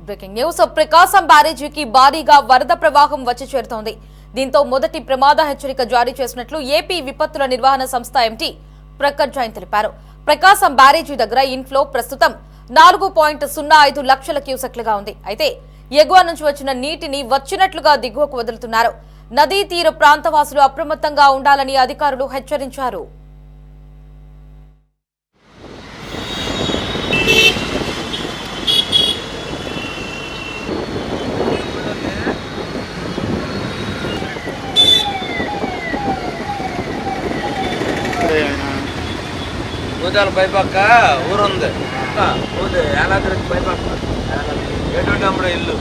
Breaking news. ప్రకాశం బ్యారేజీకి భారీగా వరద ప్రవాహం వచ్చి చేరుతోంది. దీంతో మొదటి ప్రమాద హెచ్చరిక జారీ చేసినట్లు ఏపీ విపత్తుల నిర్వహణ సంస్థ ఎంటీ ప్రఖర్ జైన్ తెలిపారు. ప్రకాశం బ్యారేజీ దగ్గర ఇన్ఫ్లో ప్రస్తుతం 4.05 లక్షల క్యూసెక్లుగా ఉంది. అయితే ఎగువ నుంచి వచ్చిన నీటిని వచ్చినట్లుగా దిగువకు వదులుతున్నారు. నదీ తీర ప్రాంతవాసులు అప్రమత్తంగా ఉండాలని అధికారులు హెచ్చరించారు. గోదాల పైపక్క ఊరుంది యానాద్రి పైపక్క ఎటువంటి అమ్ముడు ఇల్లు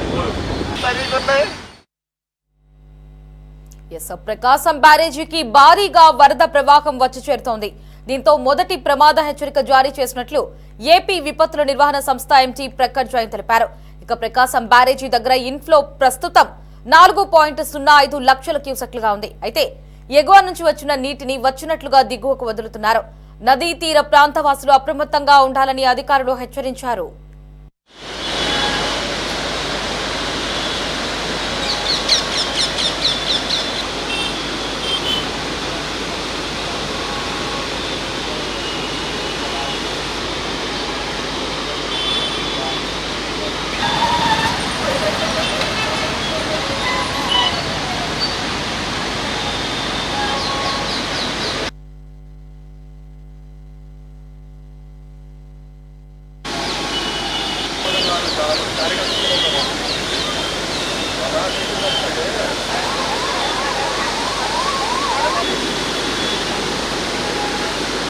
ప్రకాశం బ్యారేజీకి భారీగా వరద ప్రవాహం వచ్చి చేరుతోంది. దీంతో మొదటి ప్రమాద హెచ్చరిక జారీ చేసినట్లు ఏపీ విపత్తుల నిర్వహణ సంస్థ ఎంటీ ప్రఖర్ జైన్ తెలిపారు. ఇక ప్రకాశం బ్యారేజీ దగ్గర ఇన్ఫ్లో ప్రస్తుతం 4.05 లక్షల క్యూసెక్లుగా ఉంది. అయితే ఎగువ నుంచి వచ్చిన నీటిని వచ్చినట్లుగా దిగువకు వదులుతున్నారు. నదీ తీర ప్రాంతవాసులు అప్రమత్తంగా ఉండాలని అధికారులు హెచ్చరించారు. కార్యక్రమం